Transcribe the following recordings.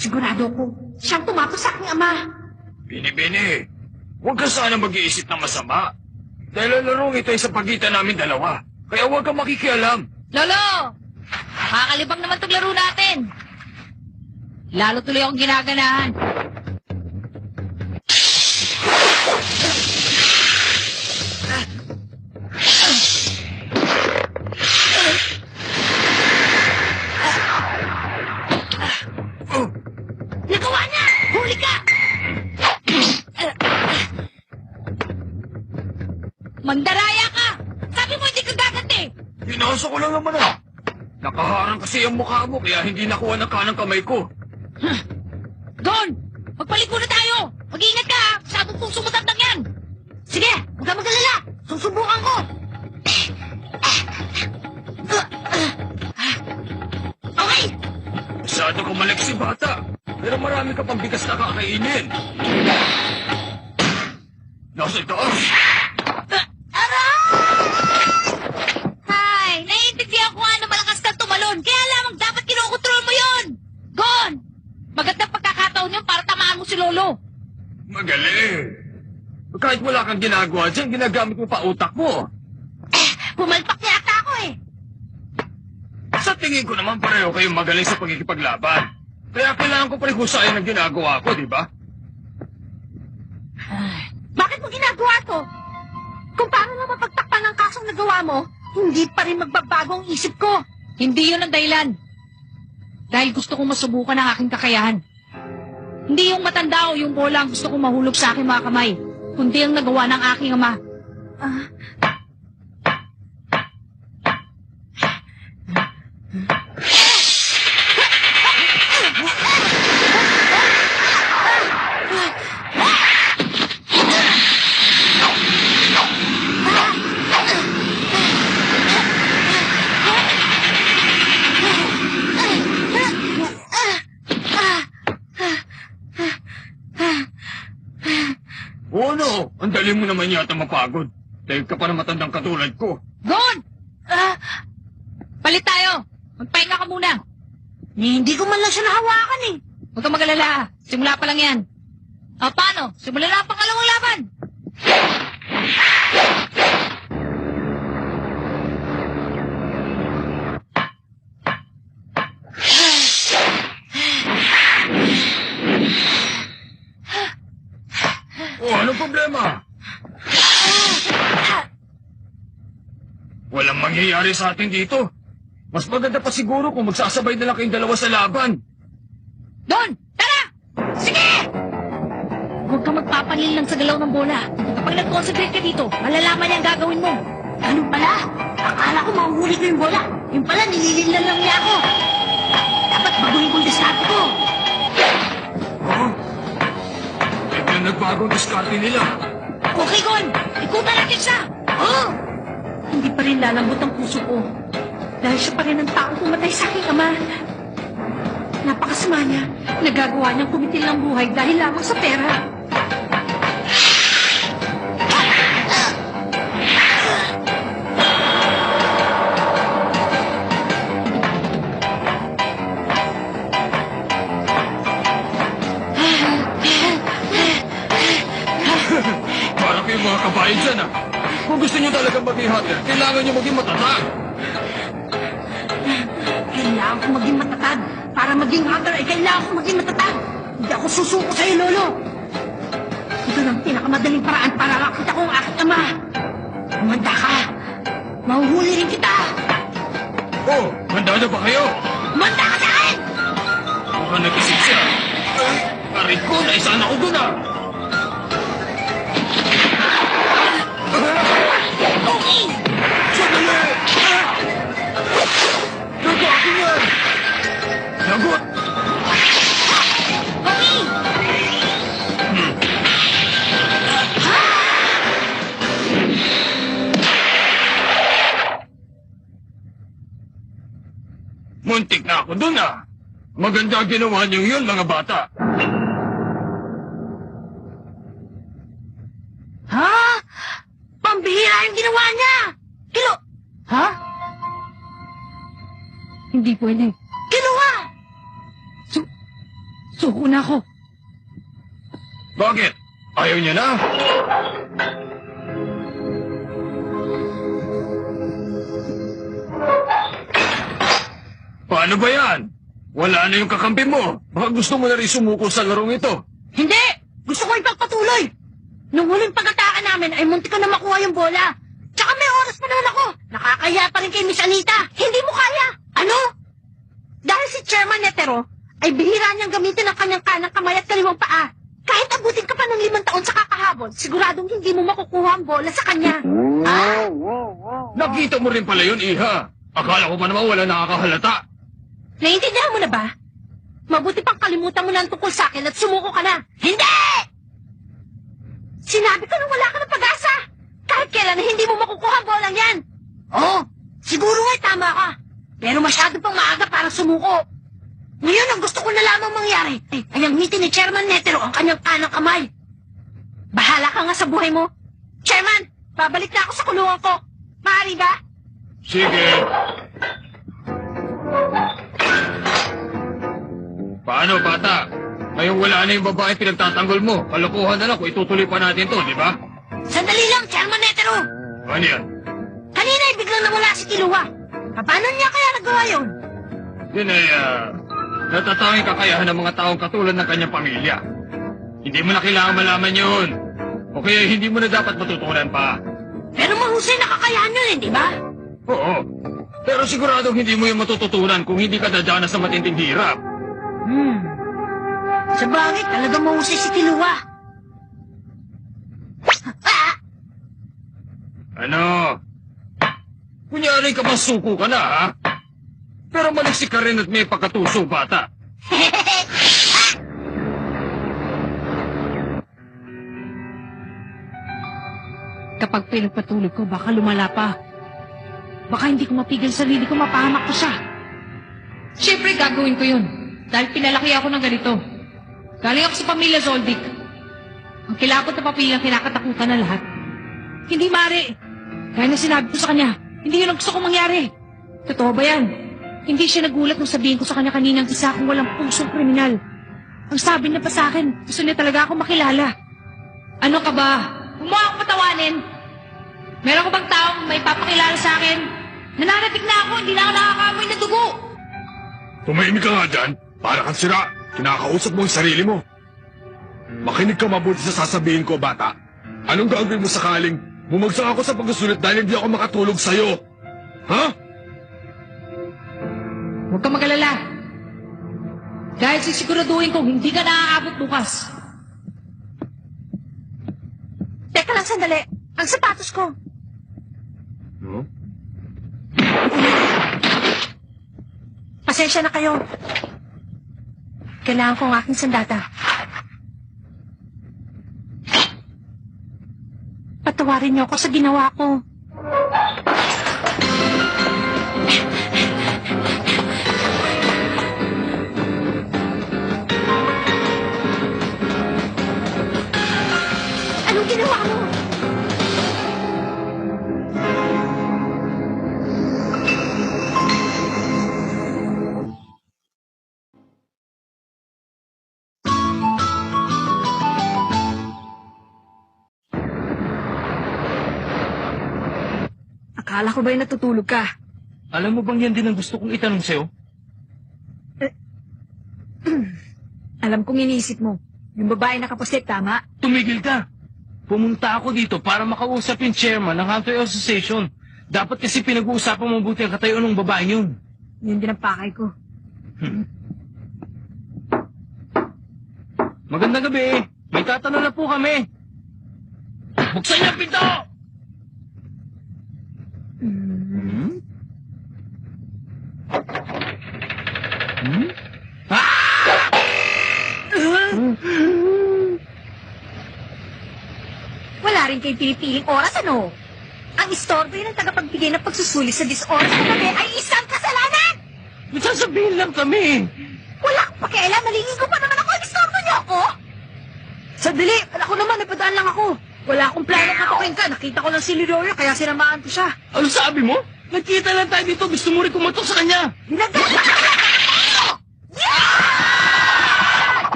Sigurado ko, siyang tumato sa aking ama. Bini-bini, huwag ka sana mag-iisip na masama. Dahil ang larong ito ay sa pagitan namin dalawa. Kaya huwag kang makikialam. Lolo! Nakakalibang naman itong laro natin. Lalo tuloy akong ginaganahan. Nagawa niya! Huli ka! Mandaraya ka! Sabi mo hindi ka gaganti! Pinasa ko lang naman ah. Nakaharang kasi ang mukha mo kaya hindi nakuha ng kanang kamay ko. Don! Magpaliko na tayo! Mag-iingat ka ha! Masyadong pong sumutandang yan! Sige, huwag ka mag-alala. Susubukan ko. Okay! Masyado kang maliksi bata. Pero marami ka pang bigas na kakainin. Nasa taas. Hay! Naiintindihan ko nga na malakas kang tumalon. Kaya lamang dapat kinokontrol mo yun! Gon! Magandang pagkakataon yun para tamaan mo si Lolo. Magaling. Kahit wala kang ginagawa dyan, ginagamit mo pa utak mo. Pumalpak yata ako eh. Sa tingin ko naman pareho kayong magaling sa pagkikipaglaban. Kaya kailangan ko pa rin husayan ang ginagawa ko, di ba? Bakit mo ginagawa to? Kung paano na mapagtakpan ang kasong nagawa mo, hindi pa rin magbabago ang isip ko. Hindi yun ang dahilan. Dahil gusto kong masubukan ang aking kakayahan. Hindi yung matanda o yung bola ang gusto kong mahulog sa aking mga kamay, kundi ang nagawa ng aking ama. Oo, no. Ang dali mo naman yata mapagod. Dahil ka pa na matandang katulad ko. Gon! Palit tayo! Magpahinga ka muna! Hindi ko man lang siya nahawakan eh. Huwag kang mag-alala. Simula pa lang yan. Paano? Simula na ang pangalawang laban! Oh, anong problema? Walang mangyayari sa atin dito. Mas maganda pa siguro kung magsasabay na lang kayong dalawa sa laban. Don! Tara! Sige! Huwag kang magpapalil lang sa galaw ng bola. Kapag nag-concentrate ka dito, malalaman niya ang gagawin mo. Ganun pala. Akala ko mahuhuli ko yung bola. Yung pala, nilililan lang niya ako. Dapat baguhin ko yung diskarte ko. Oh? Biglang nagbago ang diskarte nila. Okay, Gon! Ikutan natin siya! Hindi pa rin lalambot ang puso ko. Dahil siya pa rin ang taong pumatay sa aking ama. Napakasama niya. Nagagawa niyang kumitil ng buhay dahil lamang sa pera. Parang kayong mga kabayan dyan ah. Kung gusto nyo talagang maging hunter, kailangan nyo maging matatag. Kailangan ko maging matatag. Para maging hunter ay kailangan ko maging matatag. Hindi ako susuko sa'yo, Lolo. Ito ang pinakamadaling paraan para makita ko ang aking ama. Humanda ka. Mahuhuli rin kita. Oh, handa na ba kayo? Humanda ka sa akin! Mukhang nag-isip siya. Ay, aray ko, naisahan ako dun ah. Okay! Sandali! Nagago yan! Lagot! Okay! Muntik na ako dun ah. Maganda ang ginawa niyo yun, mga bata. Ha? Pambihira yung ginawa niya! Kilo... Ha? Hindi pwede. Kinuha! Suko na ako. Bakit? Ayaw niya na? Paano ba yan? Wala na yung kakampi mo. Baka gusto mo na rin sumuko sa larong ito. Hindi! Gusto ko ipagpatuloy! Nung huling pag-atake namin ay munti ko na makuha yung bola. Tsaka may oras pa naman ako. Nakakaya pa rin kay Miss Anita. Hindi mo kaya. Ano? Dahil si Chairman Netero ay bihira niyang gamitin ang kanyang kanang kamay at kaliwang paa. Kahit abutin ka pa ng 5 taon sa kakahabol, siguradong hindi mo makukuha ang bola sa kanya. Ah? Nakita mo rin pala yun, Iha. Akala ko pa naman wala nakakahalata. Naiintindihan mo na ba? Mabuti pang kalimutan mo na ang tungkol sa akin at sumuko ka na. Hindi! Sinabi ko nang wala ka ng pag-asa. Kahit kailan hindi mo makukuha ang bolang yan. Oo, siguro nga'y tama ka. Pero masyado pang maaga para sumuko. Ngayon ang gusto ko na lamang mangyari ay ang ngiti ni Chairman Netero ang kanyang kanang kamay. Bahala ka nga sa buhay mo. Chairman, babalik na ako sa kulungan ko. Maaari ba? Sige. Paano, bata? Ngayong wala na yung babae pinagtatanggol mo. Kalokohan na lang kung itutuloy pa natin to, di ba? Sandali lang, Chairman Netero. Ano yan? Kanina ay biglang nawala si Kiluwa. Paano niya kaya nagawa yun? Yun ay, natatanging kakayahan ng mga taong katulad ng kanyang pamilya. Hindi mo na kailangan malaman yun. O kaya hindi mo na dapat matutunan pa. Pero mahusay na kakayahan yun, hindi ba? Oo. Pero siguradong hindi mo yung matututunan kung hindi ka dadanas sa matinding hirap. Sa bagay, talagang mahusay si Kiluwa. Ah! Ano? Kunyari ka bang suko ka na, ha? Pero maliksik ka rin at may pagkatuso, bata. Kapag pinagpatulog ko, baka lumala pa. Baka hindi ko mapigil sarili ko, mapahamak ko siya. Siyempre, gagawin ko yun. Dahil pinalaki ako ng ganito. Galing ako sa pamilya Zoldyck. Ang kilabot na papilang kinakatakutan na lahat. Hindi mare. Kaya na sinabi ko sa kanya, hindi yun ang gusto kong mangyari. Totoo ba yan? Hindi siya nagulat nung sabihin ko sa kanya kaninang isa akong walang pusong kriminal. Ang sabi niya pa sa akin, gusto niya talaga ako makilala. Ano ka ba? Huwag mo akong patawanin. Meron ko bang taong may papakilala sa akin? Nananabik na ako, hindi na ako nakakamoy na dugo. Tumahimik ka nga dyan. Para kang sira. Kinakausap mo ang sarili mo. Makinig ka mabuti sa sasabihin ko, bata. Anong gagawin mo sakaling bumagsak ako sa pagsusulit dahil hindi ako makatulog sa'yo? Ha? Huwag ka mag-alala. Dahil sisiguraduhin kong hindi ka naaabot bukas. Teka lang sandali. Ang sapatos ko. Huh? Pasensya na kayo. Kailangan ko ang aking sandata. Patawarin niyo ako sa ginawa ko. Anong ginawa mo? Akala ko ba'y natutulog ka? Alam mo bang yan din ang gusto kong itanong sa'yo? Alam kong iniisip mo. Yung babae nakapostek, tama? Tumigil ka! Pumunta ako dito para makausap yung chairman ng Hunter Association. Dapat kasi pinag-uusapan mabuti ang katayuan ng babae yun. Yun din ang pakay ko. Magandang gabi. May tatanong na po kami. Buksan niyo ang pinto! Wala rin kayo pinipiling oras, ano? Ang istorbo ng tagapagbigay ng pagsusuli sa disoras na gabi ay isang kasalanan! May sasabihin lang kami. Wala akong pakialam, maliligo pa naman ako, istorbo niyo ako! Sandali, ako naman, napadaan lang ako. Wala akong plano katukin ka, nakita ko lang si Liroyo, kaya sinamaan ko siya. Ano sabi mo? Nagkita lang tayo dito. Gusto mo rin kumatok sa kanya. Binagay! Yeah!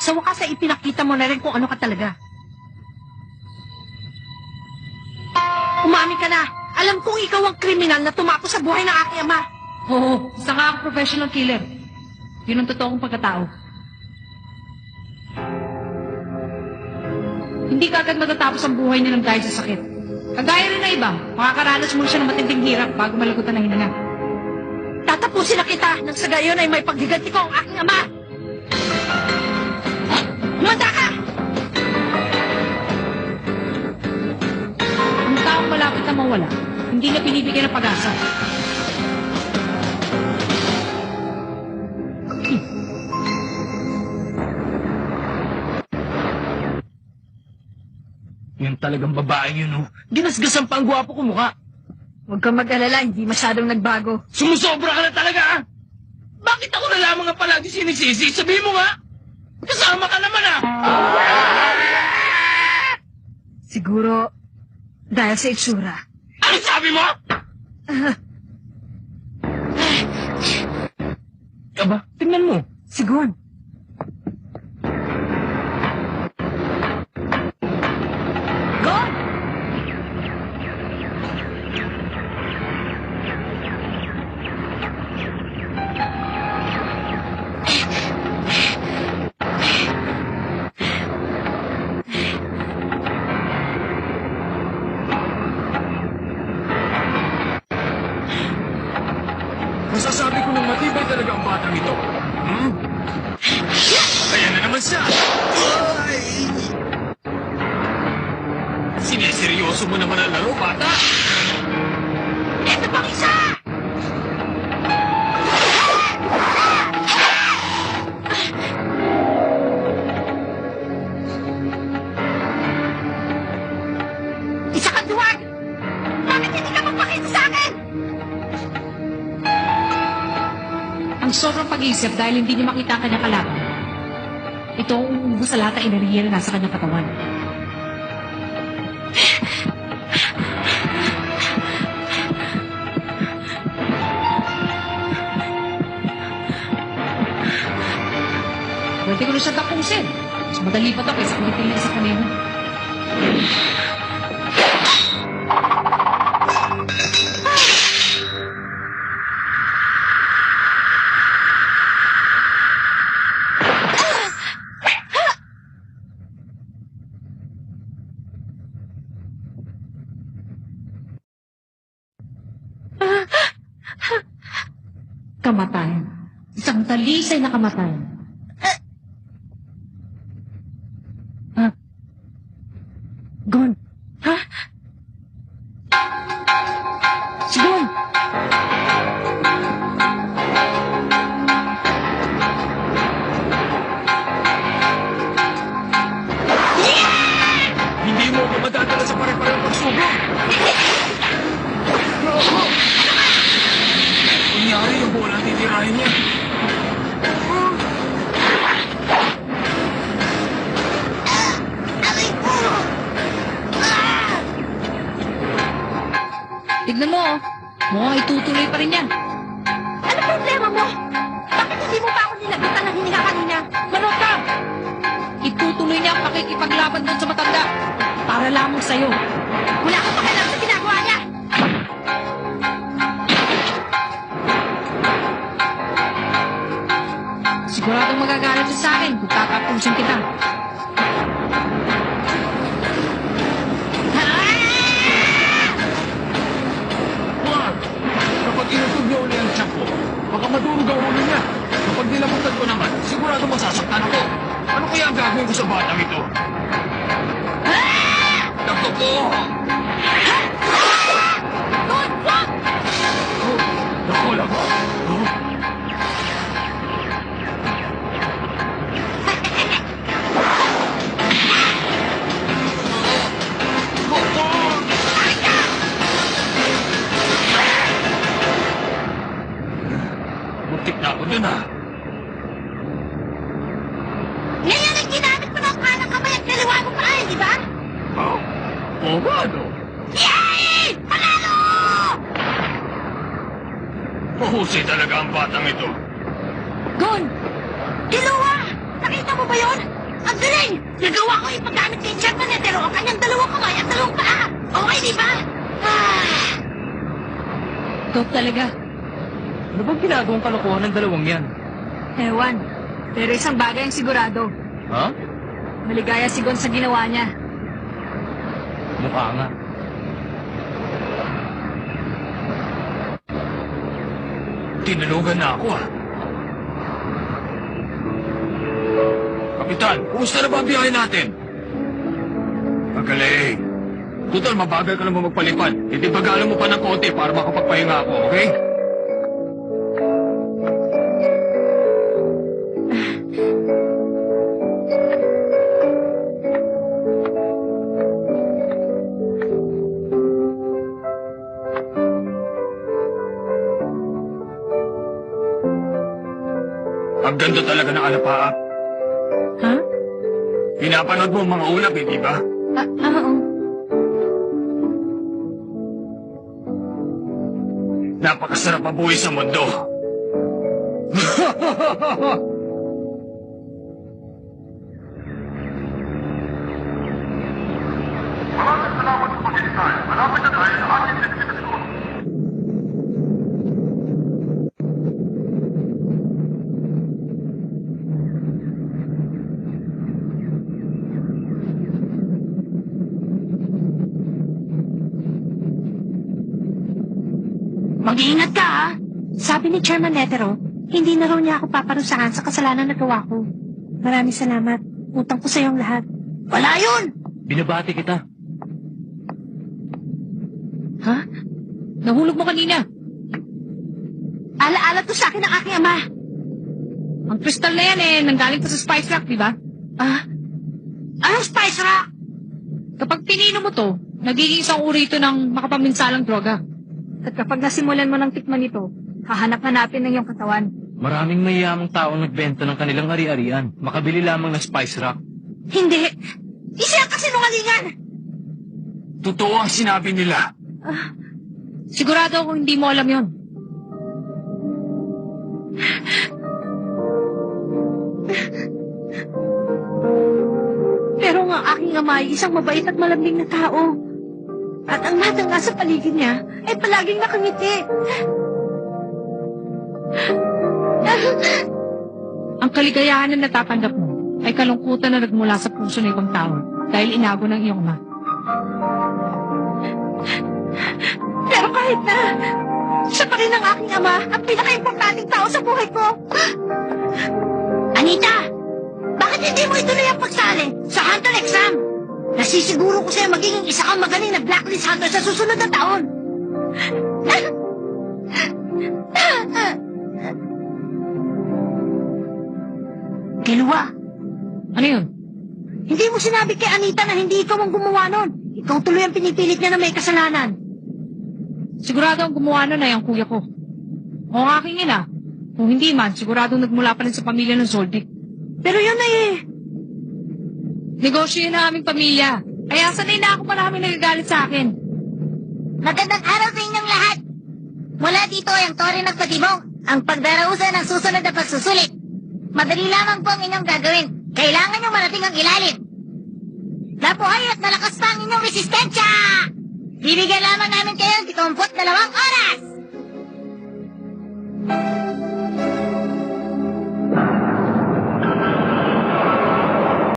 Sa wakas ay ipinakita mo na rin kung ano ka talaga. Umami ka na. Alam kong ikaw ang kriminal na tumapos sa buhay ng aking ama. Oo, isa nga akong professional killer. Yun ang totoo kong pagkatao. Hindi ka agad matatapos ang buhay nilang dahil sa sakit. Kagaya rin na iba, makakaranas muna siya ng matinding hirap bago malagutan ng hininga. Tatapusin na kita nang sa gayon ay may paghiganti ko ang aking ama. Humanda ka! Ang taong malapit na mawala, hindi na binibigyan ng pag-asa. Yan talagang babae yun, oh. Ginasgasan pa ang gwapo ko mukha. Huwag kang mag-alala, hindi masyadong nagbago. Sumusobra ka na talaga, ah! Bakit ako na lamang ang palagi sinisisi? Sabihin mo nga! Kasama ka naman, ah! Siguro, dahil sa itsura. Ano sabi mo? Aba, tingnan mo. Sigon. Gon! Masasabi ko ng matibay talaga ang batang ito. Hmm? Ayan na naman siya! Ay! Sineseryoso mo naman ang laro, bata! Ito pang isa! Isa kang duwag! Bakit hindi ka magpakita sa akin? Ang sobrang pag-iisip dahil hindi niya makita ang kanyang kalaban. Ito ang umuubos sa lahat ng enerhiya na nasa kanyang katawan. Pwede ko na siya tapusin. Mas madali pa to kaysa kulitin lang sa kanina. Kamatayan. Isang talisay na kamatayan. Gon. Ha? Si Gon! Hindi mo ako madadala sa pare-parehong pagsubok! Kunyari yung bola ang titirahin niya. Tignan mo, oh. Mukhang itutuloy pa rin yan. Ano problema mo? Bakit hindi mo pa ako nilagutan ng hininga kanina? Manood ka! Itutuloy niya ang pakikipaglaban doon sa matanda. Para lamang sa'yo. Wala kang pakialam sa ginagawa niya! Siguradong magagalit siya sa akin kung tatapusin kita. Wag! Kapag inutog niya uli ang tiyak ko, baka madurog ang ulo niya. Kapag nilamutan ko naman, sigurado masasaktan ako. Ano kaya ang gagawin ko sa batang ito? Naku ko! Gon! Wag! Naku lang! Oh? Muntik na ako dun, ah. Ngayon ay ginamit mo ng kanang kamay at kaliwa mo pa di ba? Oh? Oo ba, ano? Yay! Panalo! Mahusay talaga ang batang ito. Gon! Kiluwa! Nakita mo ba yon? Ang galing! Nagawa ko yung paggamit kay Chairman Netero ang kanyang dalawang kamay at dalawang paa! Okay, di ba? Ah! Ikaw talaga. Ano bang ginagawang kalokohan ng dalawang yan? Ewan. Pero isang bagay ang sigurado. Ha? Maligaya si Gon sa ginawa niya. Mukha nga. Tinalugan na ako Kapitan, kumusta na ba ang biyahe natin? Magaling. Total, mabagal ka naman magpalipad. Hindi bagalan mo pa ng konti para makapagpahinga ako, okay? Ang ganda talaga ng alapaap. Ha? Pinapanood mo ang mga ulap, hindi ba? Oo. Napakasarap ang buhay sa mundo. Mag-iingat ka, ha? Sabi ni Chairman Netero, hindi na raw niya ako paparusahan sa kasalanan na nagawa ko. Maraming salamat. Utang ko sa iyong lahat. Wala yun! Binabati kita. Ha? Nahulog mo kanina. Alaala to sa akin ng aking ama. Ang kristal na yan nanggaling pa sa Spice Rock, di ba? Ah? Anong Spice Rock? Kapag pinino mo to, nagiging isang uri ito ng makapaminsalang droga. At kapag nasimulan mo ng tikman ito, hahanap-hanapin ng iyong katawan. Maraming mayayamang taong nagbenta ng kanilang ari-arian. Makabili lamang ng Spice Rock. Hindi. Isa ang kasinungalingan. Totoo ang sinabi nila. Sigurado akong hindi mo alam yon. Pero ang aking ama ay isang mabait at malambing na tao. At ang lahat ng nasa paligid niya ay palaging nakangiti. Ang kaligayahan na natatanggap mo ay kalungkutan na nagmula sa puso ng ibang tao dahil inago ng iyong ama. Pero kahit na, siya pa rin ang aking ama at pinaka-importanting tao sa buhay ko. Anita, bakit hindi mo ituloy ang pagsali sa Hunter exam? Nasisiguro ko sa'yo magiging isa kang magaling na blacklist hunter sa susunod na taon. Kilwa, Ano yun? hindi mo sinabi kay Anita na hindi ikaw ang gumawa nun. Ikaw tuloy ang pinipilit niya na may kasalanan. Sigurado ang gumawa nun ay ang kuya ko. O ang aking ina. Kung hindi man, sigurado nagmula pa rin sa pamilya ng Zoldyck. Pero yun ay Negosyo yun ng aming pamilya. Kaya sanay na ako maraming nagagalit sa akin. Magandang araw sa inyong lahat. Mula dito ay ang tore ng patibong, ang pagdarausan ng susunod na pagsusulit. Madali lamang po ang inyong gagawin. Kailangan niyong marating ang ilalim. Nabuhay at malakas pa ang inyong resistensya! Bibigyan lamang namin kayo ng 32 oras